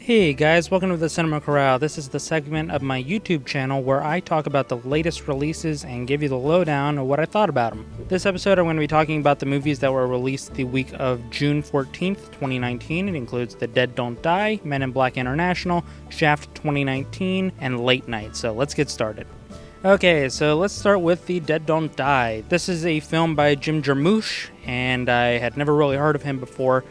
Hey guys, welcome to the Cinema Corral. This is the segment of my YouTube channel where I talk about the latest releases and give you the lowdown of what I thought about them. This episode I'm going to be talking about the movies that were released the week of June 14th, 2019. It includes The Dead Don't Die, Men in Black International, Shaft 2019, and Late Night. So let's get started. Okay, so let's start with The Dead Don't Die. This is a film by Jim Jarmusch, and I had never really heard of him before,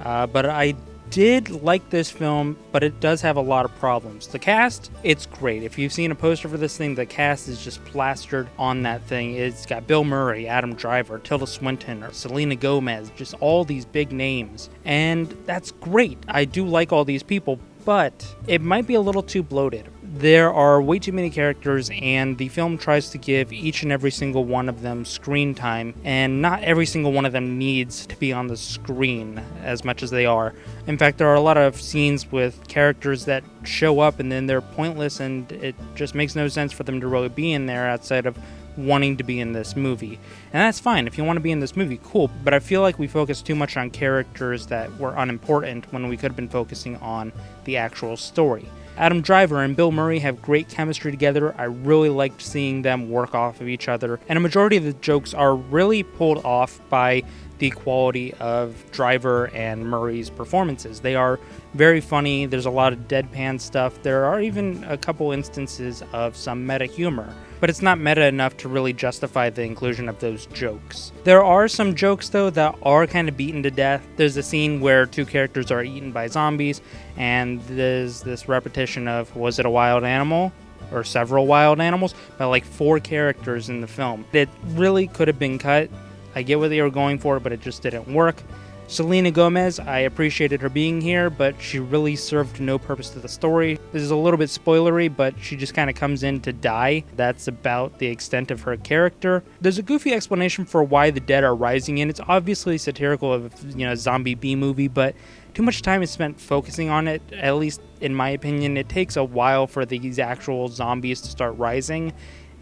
but I did like this film, but it does have a lot of problems. The cast, it's great. If you've seen a poster for this thing, the cast is just plastered on that thing. It's got Bill Murray, Adam Driver, Tilda Swinton, or Selena Gomez, just all these big names. And that's great. I do like all these people, but it might be a little too bloated. There are way too many characters, and the film tries to give each and every single one of them screen time, and not every single one of them needs to be on the screen as much as they are. In fact, there are a lot of scenes with characters that show up and then they're pointless, and it just makes no sense for them to really be in there outside of wanting to be in this movie. And that's fine. If you want to be in this movie, cool. But I feel like we focus too much on characters that were unimportant when we could have been focusing on the actual story. Adam Driver and Bill Murray have great chemistry together. I really liked seeing them work off of each other. And a majority of the jokes are really pulled off by the quality of Driver and Murray's performances. They are very funny. There's a lot of deadpan stuff. There are even a couple instances of some meta humor, but it's not meta enough to really justify the inclusion of those jokes. There are some jokes, though, that are kind of beaten to death. There's a scene where two characters are eaten by zombies, and there's this repetition of, was it a wild animal? Or several wild animals? By like 4 characters in the film. It really could have been cut. I get what they were going for, but it just didn't work. Selena Gomez, I appreciated her being here, but she really served no purpose to the story. This is a little bit spoilery, but she just kind of comes in to die. That's about the extent of her character. There's a goofy explanation for why the dead are rising in. It's obviously satirical of, zombie B-movie, but too much time is spent focusing on it. At least in my opinion, it takes a while for these actual zombies to start rising.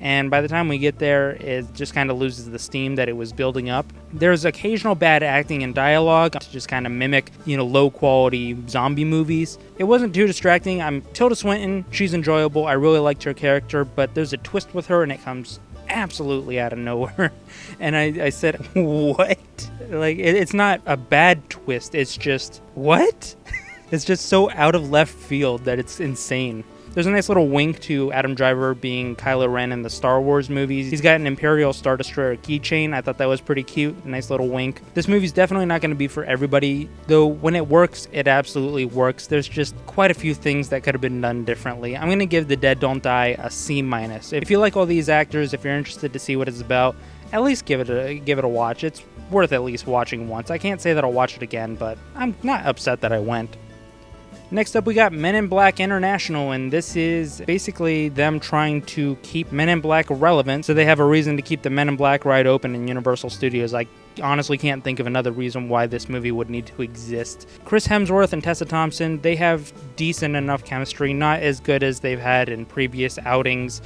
And by the time we get there, it just kind of loses the steam that it was building up. There's occasional bad acting and dialogue to just kind of mimic, low-quality zombie movies. It wasn't too distracting. I'm Tilda Swinton. She's enjoyable. I really liked her character, but there's a twist with her, and it comes absolutely out of nowhere. And I said, what? It's not a bad twist. It's just, what? It's just so out of left field that it's insane. There's a nice little wink to Adam Driver being Kylo Ren in the Star Wars movies. He's got an Imperial Star Destroyer keychain. I thought that was pretty cute. A nice little wink. This movie's definitely not going to be for everybody, though when it works, it absolutely works. There's just quite a few things that could have been done differently. I'm going to give The Dead Don't Die a C-. If you like all these actors, if you're interested to see what it's about, at least give it a watch. It's worth at least watching once. I can't say that I'll watch it again, but I'm not upset that I went. Next up, we got Men in Black International, and this is basically them trying to keep Men in Black relevant, so they have a reason to keep the Men in Black ride open in Universal Studios. I honestly can't think of another reason why this movie would need to exist. Chris Hemsworth and Tessa Thompson, they have decent enough chemistry, not as good as they've had in previous outings.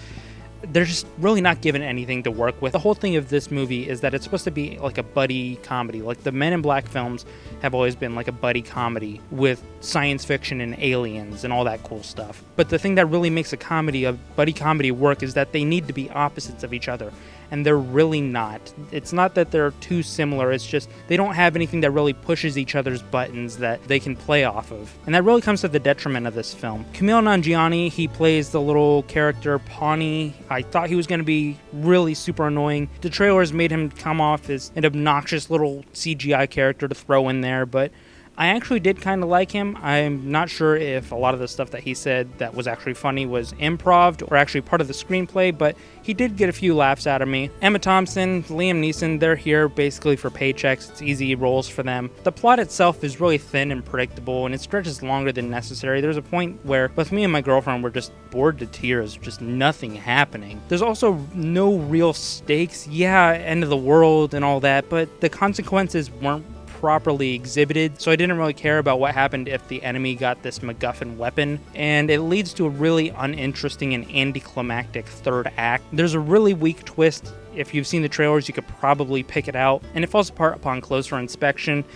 They're just really not given anything to work with. The whole thing of this movie is that it's supposed to be like a buddy comedy. Like the Men in Black films have always been like a buddy comedy with science fiction and aliens and all that cool stuff. But the thing that really makes a buddy comedy work is that they need to be opposites of each other. And they're really not. It's not that they're too similar, it's just they don't have anything that really pushes each other's buttons that they can play off of. And that really comes to the detriment of this film. Kumail Nanjiani, he plays the little character Pawnee. I thought he was going to be really super annoying. The trailers made him come off as an obnoxious little CGI character to throw in there, but I actually did kind of like him. I'm not sure if a lot of the stuff that he said that was actually funny was improv or actually part of the screenplay, but he did get a few laughs out of me. Emma Thompson, Liam Neeson, they're here basically for paychecks. It's easy roles for them. The plot itself is really thin and predictable, and it stretches longer than necessary. There's a point where both me and my girlfriend were just bored to tears, just nothing happening. There's also no real stakes. Yeah, end of the world and all that, but the consequences weren't properly exhibited, so I didn't really care about what happened if the enemy got this MacGuffin weapon, and it leads to a really uninteresting and anticlimactic third act. There's a really weak twist. If you've seen the trailers, you could probably pick it out, and it falls apart upon closer inspection.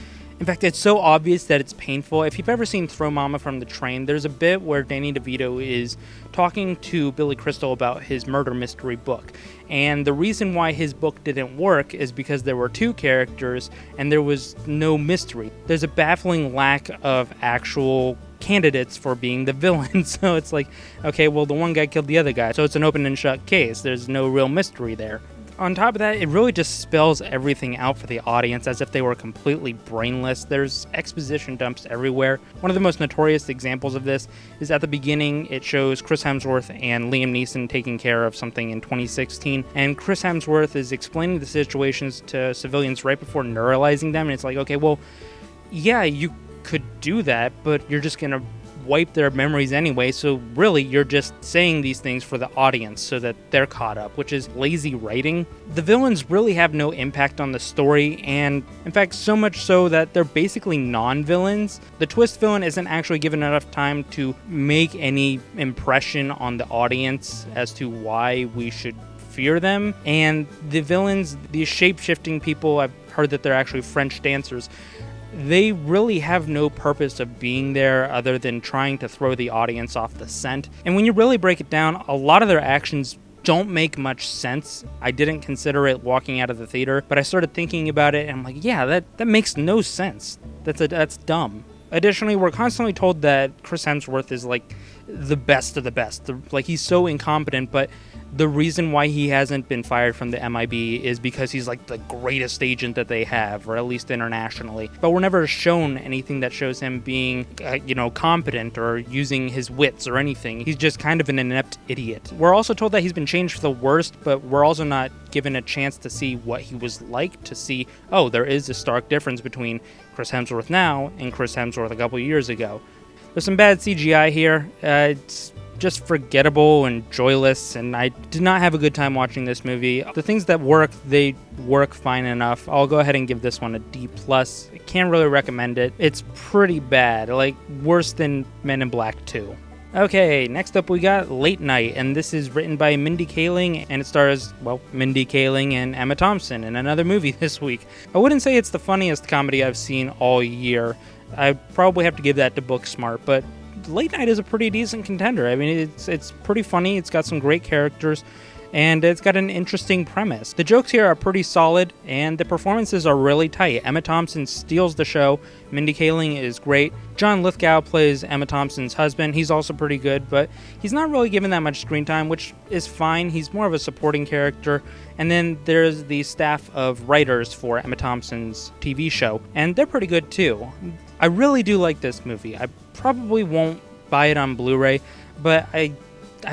In fact, it's so obvious that it's painful. If you've ever seen Throw Mama from the Train, there's a bit where Danny DeVito is talking to Billy Crystal about his murder mystery book. And the reason why his book didn't work is because there were two characters and there was no mystery. There's a baffling lack of actual candidates for being the villain. So it's like, okay, well, the one guy killed the other guy, so it's an open and shut case. There's no real mystery there. On top of that, it really just spells everything out for the audience as if they were completely brainless. There's exposition dumps everywhere. One of the most notorious examples of this is at the beginning. It shows Chris Hemsworth and Liam Neeson taking care of something in 2016, and Chris Hemsworth is explaining the situations to civilians right before neuralizing them, and it's like, okay, well, yeah, you could do that, but you're just gonna wipe their memories anyway, so really you're just saying these things for the audience so that they're caught up, which is lazy writing. The villains really have no impact on the story, and in fact so much so that they're basically non-villains. The twist villain isn't actually given enough time to make any impression on the audience as to why we should fear them, and the villains, these shape-shifting people, I've heard that they're actually French dancers, they really have no purpose of being there other than trying to throw the audience off the scent. And when you really break it down, a lot of their actions don't make much sense. I didn't consider it walking out of the theater, but I started thinking about it and I'm like, yeah, that makes no sense. That's dumb. Additionally, we're constantly told that Chris Hemsworth is like the best of the best. Like, he's so incompetent, but the reason why he hasn't been fired from the MIB is because he's like the greatest agent that they have, or at least internationally. But we're never shown anything that shows him being, competent or using his wits or anything. He's just kind of an inept idiot. We're also told that he's been changed for the worst, but we're also not given a chance to see what he was like, to see, oh, there is a stark difference between Chris Hemsworth now and Chris Hemsworth a couple years ago. There's some bad CGI here. It's just forgettable and joyless, and I did not have a good time watching this movie. The things that work, they work fine enough. I'll go ahead and give this one a D+. I can't really recommend it. It's pretty bad, like worse than Men in Black 2. Okay, next up we got Late Night, and this is written by Mindy Kaling, and it stars, Mindy Kaling and Emma Thompson in another movie this week. I wouldn't say it's the funniest comedy I've seen all year. I probably have to give that to Booksmart, but Late Night is a pretty decent contender. I mean, it's pretty funny, it's got some great characters, and it's got an interesting premise. The jokes here are pretty solid, and the performances are really tight. Emma Thompson steals the show, Mindy Kaling is great. John Lithgow plays Emma Thompson's husband. He's also pretty good, but he's not really given that much screen time, which is fine. He's more of a supporting character. And then there's the staff of writers for Emma Thompson's TV show, and they're pretty good too. I really do like this movie. I probably won't buy it on Blu-ray, but I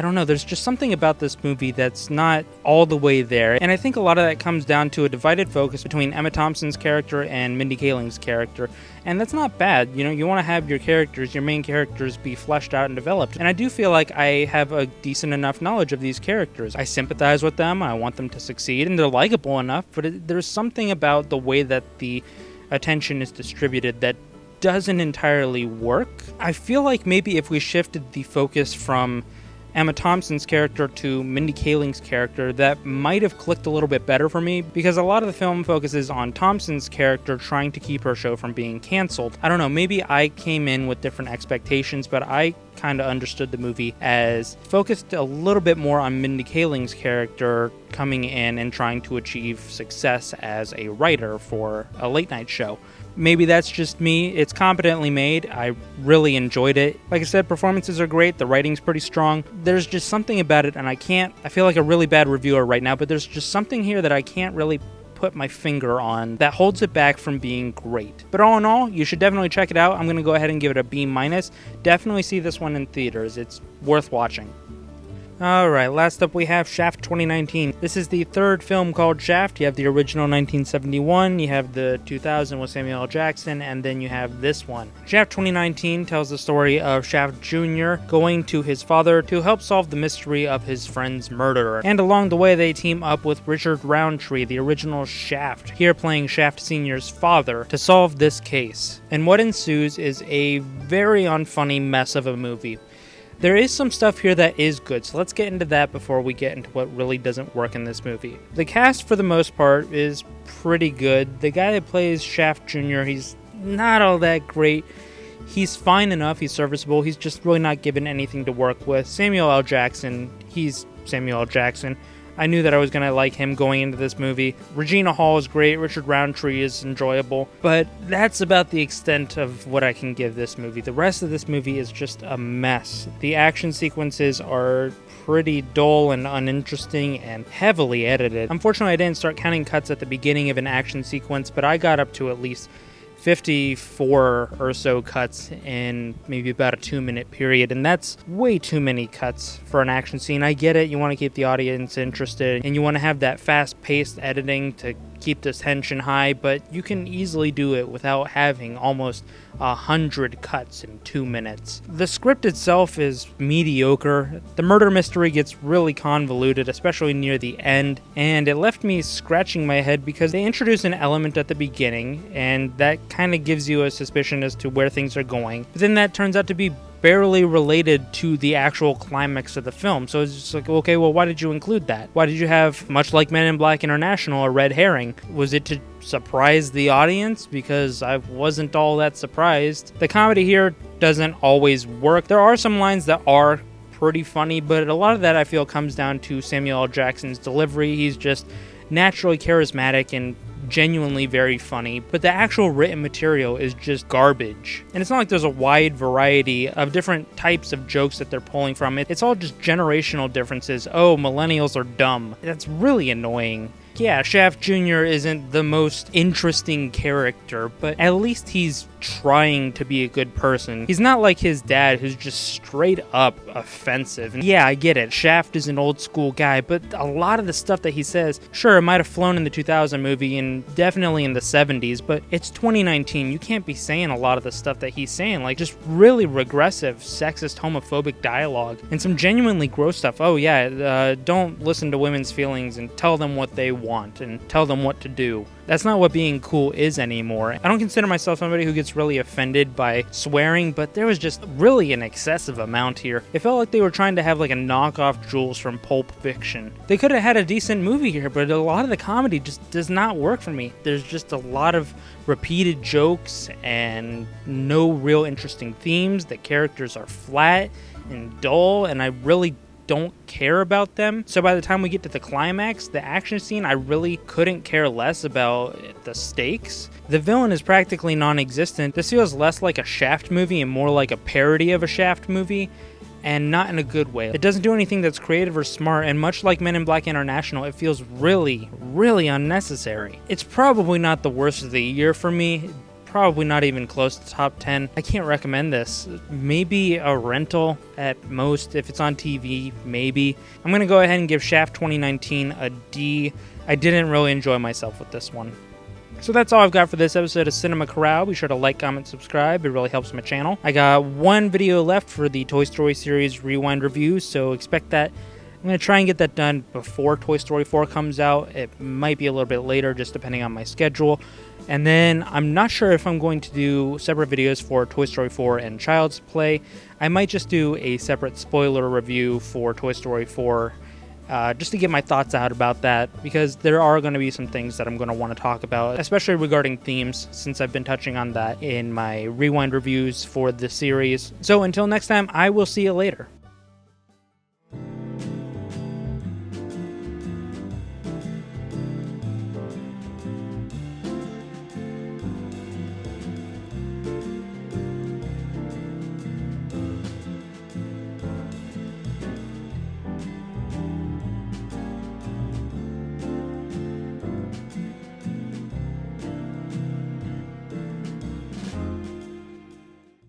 don't know, there's just something about this movie that's not all the way there, and I think a lot of that comes down to a divided focus between Emma Thompson's character and Mindy Kaling's character, and that's not bad. You want to have your main characters be fleshed out and developed, and I do feel like I have a decent enough knowledge of these characters. I sympathize with them, I want them to succeed, and they're likable enough, but there's something about the way that the attention is distributed that doesn't entirely work. I feel like maybe if we shifted the focus from Emma Thompson's character to Mindy Kaling's character, that might have clicked a little bit better for me, because a lot of the film focuses on Thompson's character trying to keep her show from being canceled. I don't know, maybe I came in with different expectations, but I kind of understood the movie as focused a little bit more on Mindy Kaling's character coming in and trying to achieve success as a writer for a late night show. Maybe that's just me. It's competently made. I really enjoyed it. Like I said, performances are great. The writing's pretty strong. There's just something about it, and I feel like a really bad reviewer right now, but there's just something here that I can't really put my finger on that holds it back from being great. But all in all, you should definitely check it out. I'm going to go ahead and give it a B-. Definitely see this one in theaters. It's worth watching. Alright, last up we have Shaft 2019. This is the third film called Shaft. You have the original 1971, you have the 2000 with Samuel L. Jackson, and then you have this one. Shaft 2019 tells the story of Shaft Jr. going to his father to help solve the mystery of his friend's murderer. And along the way they team up with Richard Roundtree, the original Shaft, here playing Shaft Sr.'s father, to solve this case. And what ensues is a very unfunny mess of a movie. There is some stuff here that is good, so let's get into that before we get into what really doesn't work in this movie. The cast, for the most part, is pretty good. The guy that plays Shaft Jr., he's not all that great. He's fine enough, he's serviceable, he's just really not given anything to work with. Samuel L. Jackson, he's Samuel L. Jackson. I knew that I was going to like him going into this movie. Regina Hall is great, Richard Roundtree is enjoyable, but that's about the extent of what I can give this movie. The rest of this movie is just a mess. The action sequences are pretty dull and uninteresting and heavily edited. Unfortunately, I didn't start counting cuts at the beginning of an action sequence, but I got up to at least 54 or so cuts in maybe about a 2-minute period, and that's way too many cuts for an action scene. I get it, you want to keep the audience interested, and you want to have that fast-paced editing to keep the tension high, but you can easily do it without having almost 100 cuts in 2 minutes. The script itself is mediocre. The murder mystery gets really convoluted, especially near the end, and it left me scratching my head because they introduce an element at the beginning, and that kind of gives you a suspicion as to where things are going. But then that turns out to be barely related to the actual climax of the film. So it's just like, okay, well, why did you include that? Why did you have, much like Men in Black International, a red herring? Was it to surprise the audience? Because I wasn't all that surprised. The comedy here doesn't always work. There are some lines that are pretty funny, but a lot of that I feel comes down to Samuel L. Jackson's delivery. He's just naturally charismatic and genuinely very funny, but the actual written material is just garbage. And it's not like there's a wide variety of different types of jokes that they're pulling from. It's all just generational differences. Oh, millennials are dumb. That's really annoying. Yeah, Shaft Jr. isn't the most interesting character, but at least he's trying to be a good person. He's not like his dad, who's just straight up offensive. And yeah, I get it, Shaft is an old school guy, but a lot of the stuff that he says, sure, it might have flown in the 2000 movie and definitely in the 70s, but it's 2019. You can't be saying a lot of the stuff that he's saying, like just really regressive, sexist, homophobic dialogue, and some genuinely gross stuff. Oh yeah, don't listen to women's feelings and tell them what they want and tell them what to do. That's not what being cool is anymore. I don't consider myself somebody who gets really offended by swearing, but there was just really an excessive amount here. It felt like they were trying to have like a knockoff Jules from Pulp Fiction. They could have had a decent movie here, but a lot of the comedy just does not work for me. There's just a lot of repeated jokes and no real interesting themes. The characters are flat and dull, and I really don't care about them. So by the time we get to the climax, the action scene, I really couldn't care less about the stakes. The villain is practically non-existent. This feels less like a Shaft movie and more like a parody of a Shaft movie, and not in a good way. It doesn't do anything that's creative or smart, and much like Men in Black International, it feels really, really unnecessary. It's probably not the worst of the year for me. Probably not even close to top 10. I can't recommend this. Maybe a rental at most. If it's on TV, maybe. I'm going to go ahead and give Shaft 2019 a D. I didn't really enjoy myself with this one. So that's all I've got for this episode of Cinema Corral. Be sure to like, comment, subscribe. It really helps my channel. I got one video left for the Toy Story series Rewind review, so expect that. I'm going to try and get that done before Toy Story 4 comes out. It might be a little bit later, just depending on my schedule. And then I'm not sure if I'm going to do separate videos for Toy Story 4 and Child's Play. I might just do a separate spoiler review for Toy Story 4, just to get my thoughts out about that, because there are going to be some things that I'm going to want to talk about, especially regarding themes, since I've been touching on that in my Rewind reviews for the series. So until next time, I will see you later.